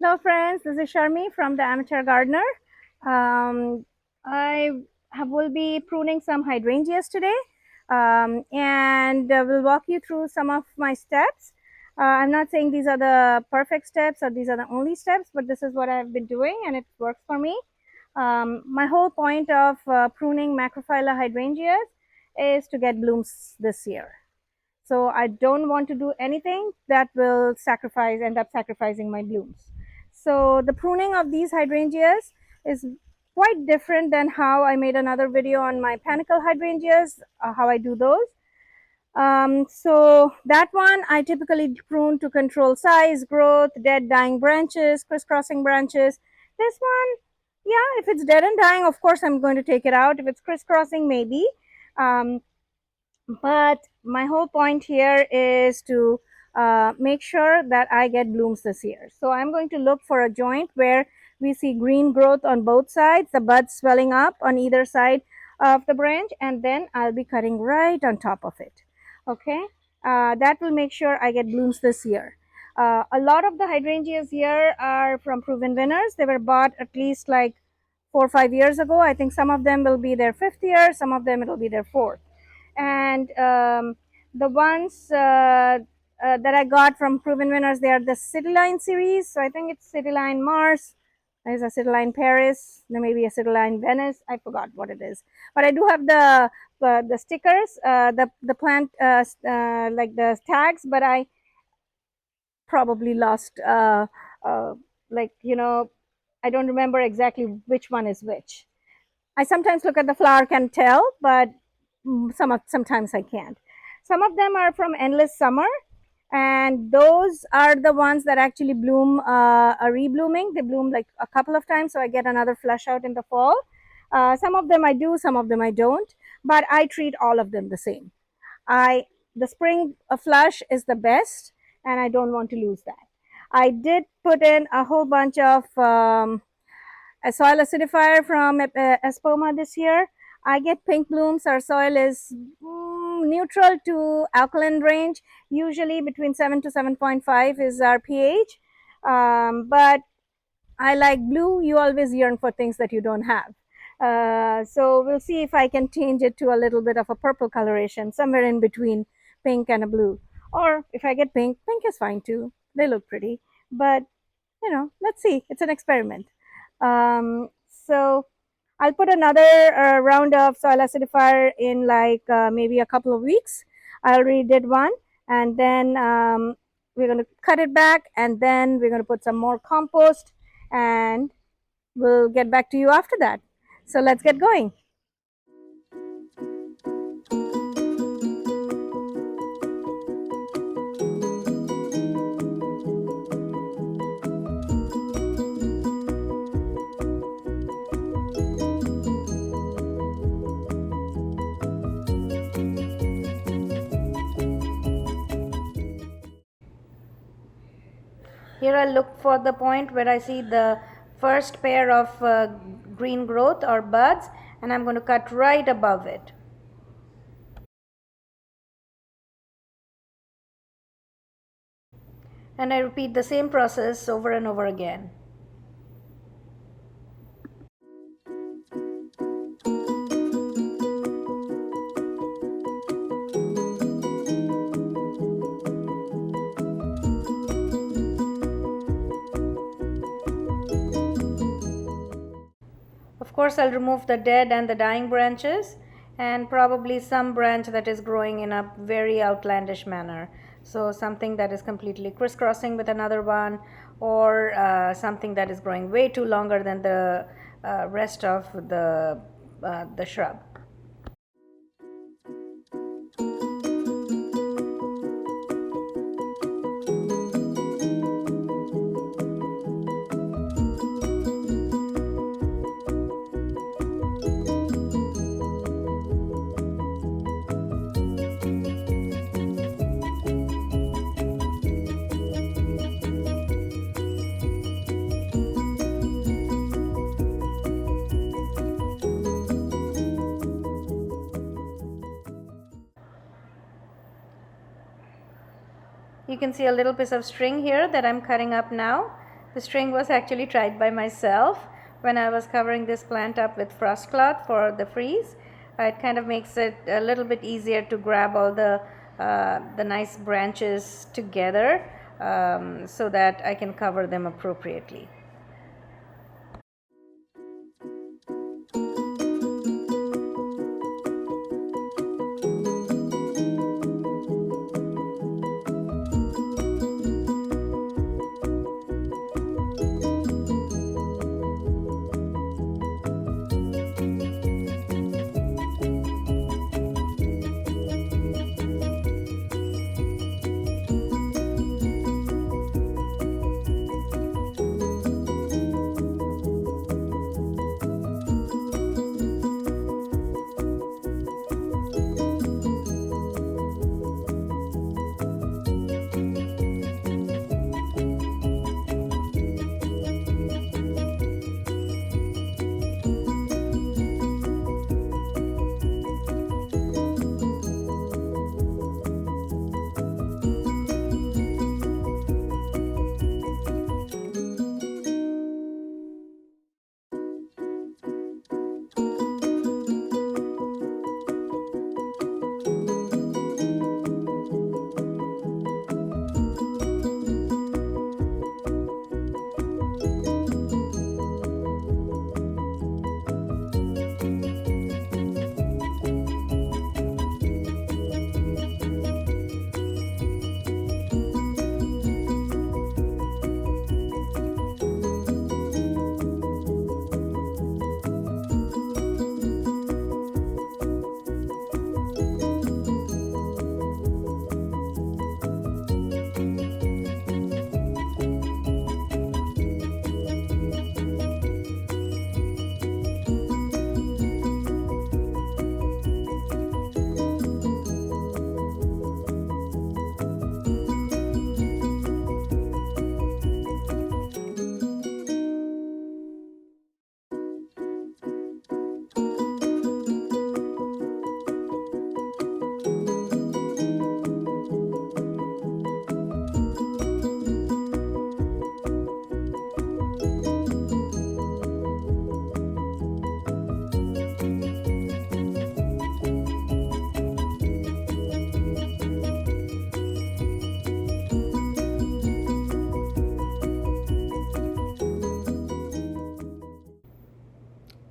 Hello friends, this is Sharmi from the Amateur Gardener. I will be pruning some hydrangeas today, and will walk you through some of my steps. I'm not saying these are the perfect steps or these are the only steps, but this is what I've been doing and it works for me. My whole point of pruning Macrophylla hydrangeas is to get blooms this year. So I don't want to do anything that will end up sacrificing my blooms. So the pruning of these hydrangeas is quite different than how I made another video on my panicle hydrangeas, how I do those. So that one I typically prune to control size, growth, dead dying branches, crisscrossing branches. This one, yeah, if it's dead and dying, of course I'm going to take it out. If it's crisscrossing, maybe. Um, but my whole point here is to make sure that I get blooms this year. So I'm going to look for a joint where we see green growth on both sides, the buds swelling up on either side of the branch, and then I'll be cutting right on top of it. Okay, that will make sure I get blooms this year. A lot of the hydrangeas here are from proven winners. They were bought at least like 4 or 5 years ago. I think some of them will be their fifth year, some of them it will be their fourth. And the ones that I got from proven winners, they are the Cityline series. So I think it's Cityline Mars. There's a Cityline Paris. There may be a Cityline Venice. I forgot what it is, but I do have the stickers, the plant like the tags. But I probably lost like I don't remember exactly which one is which. I sometimes look at the flower, can tell, but sometimes I can't. Some of them are from Endless Summer, and those are the ones that actually bloom, are reblooming. They bloom like a couple of times, so I get another flush out in the fall. Some of them I do, some of them I don't, but I treat all of them the same. The spring flush is the best, and I don't want to lose that. I did put in a whole bunch of a soil acidifier from Espoma this year. I get pink blooms. Our soil is neutral to alkaline range, usually between 7 to 7.5 is our pH. But I like blue. You always yearn for things that you don't have. So we'll see if I can change it to a little bit of a purple coloration, somewhere in between pink and a blue. Or if I get pink, pink is fine too. They look pretty. But, let's see. It's an experiment. So I'll put another round of soil acidifier in like maybe a couple of weeks. I already did one, and then we're going to cut it back, and then we're going to put some more compost, and we'll get back to you after that. So let's get going. Here I'll look for the point where I see the first pair of green growth or buds, and I'm going to cut right above it. And I repeat the same process over and over again. Of course, I'll remove the dead and the dying branches, and probably some branch that is growing in a very outlandish manner. So something that is completely crisscrossing with another one, or something that is growing way too longer than the rest of the shrub. You can see a little piece of string here that I'm cutting up now. The string was actually tried by myself when I was covering this plant up with frost cloth for the freeze. It kind of makes it a little bit easier to grab all the nice branches together so that I can cover them appropriately.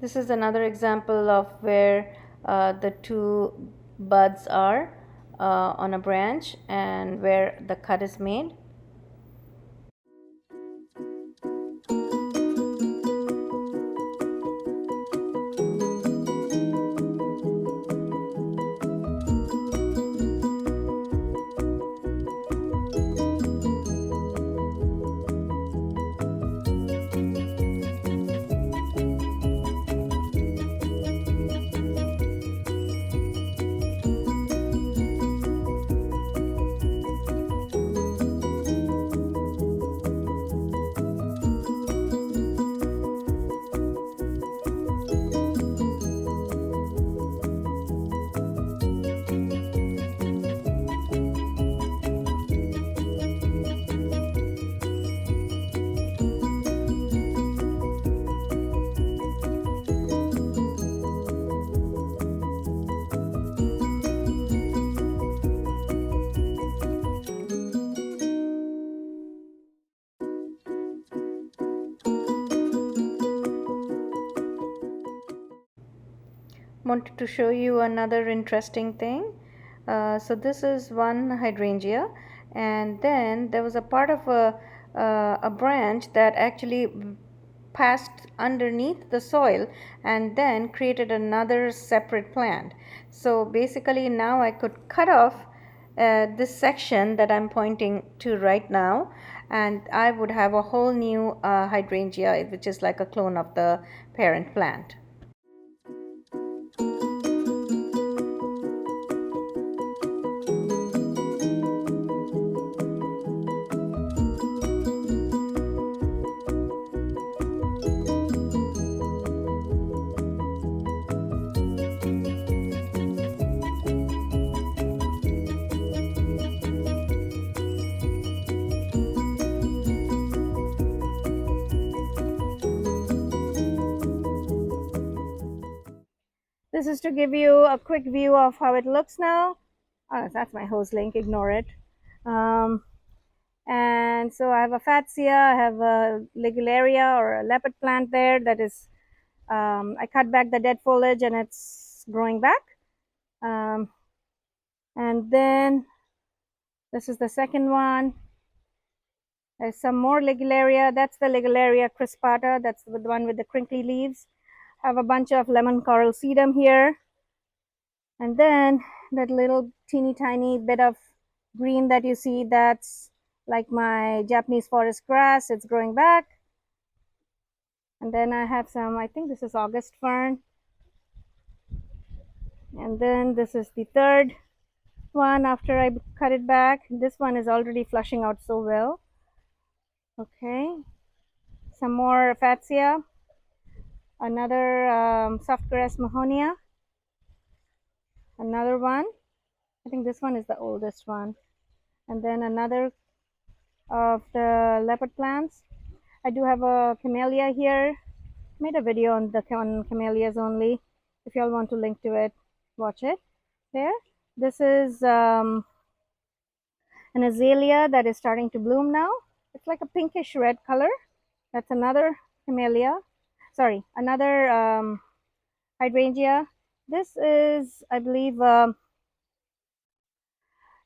This is another example of where the two buds are on a branch and where the cut is made. Wanted to show you another interesting thing. So this is one hydrangea, and then there was a part of a branch that actually passed underneath the soil and then created another separate plant. So basically now I could cut off this section that I'm pointing to right now, and I would have a whole new hydrangea, which is like a clone of the parent plant. This is to give you a quick view of how it looks now. Oh, that's my hose link, ignore it. Um, and so I have a fatsia, I have a ligularia or a leopard plant there that is, I cut back the dead foliage and it's growing back. And then this is the second one. There's some more ligularia. That's the ligularia crispata. That's the one with the crinkly leaves. I have a bunch of lemon coral sedum here. And then that little teeny tiny bit of green that you see, that's like my Japanese forest grass. It's growing back. And then I have some, I think this is August fern. And then this is the third one after I cut it back. This one is already flushing out so well. Okay, some more fatsia, another softgrass mahonia, another one. I think this one is the oldest one. And then another of the leopard plants. I do have a camellia here. Made a video on the camellias only. If y'all want to link to it, watch it there. This is an azalea that is starting to bloom now. It's like a pinkish red color. That's another camellia. Sorry, another hydrangea. This is, I believe,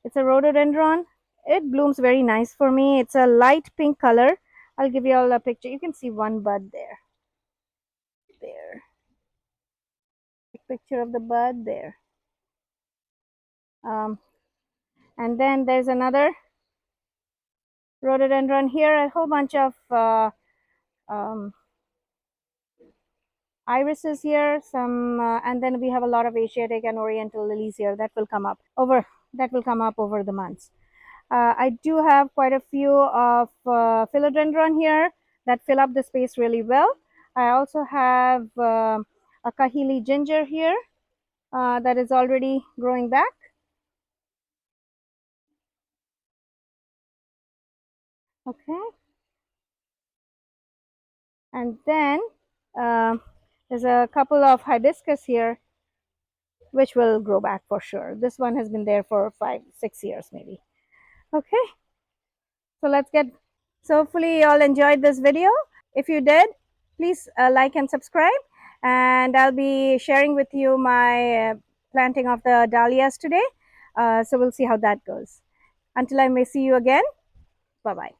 it's a rhododendron. It blooms very nice for me. It's a light pink color. I'll give you all a picture. You can see one bud there. There. Picture of the bud there. And then there's another rhododendron here. A whole bunch of irises here. Some, and then we have a lot of Asiatic and Oriental lilies here that will come up over. That will come up over the months. I do have quite a few of philodendron here that fill up the space really well. I also have a kahili ginger here that is already growing back. Okay. And then there's a couple of hibiscus here which will grow back for sure. This one has been there for 5-6 years maybe. Okay, so let's get, so hopefully you all enjoyed this video. If you did, please like and subscribe, and I'll be sharing with you my planting of the dahlias today. So we'll see how that goes. Until I may see you again, bye bye.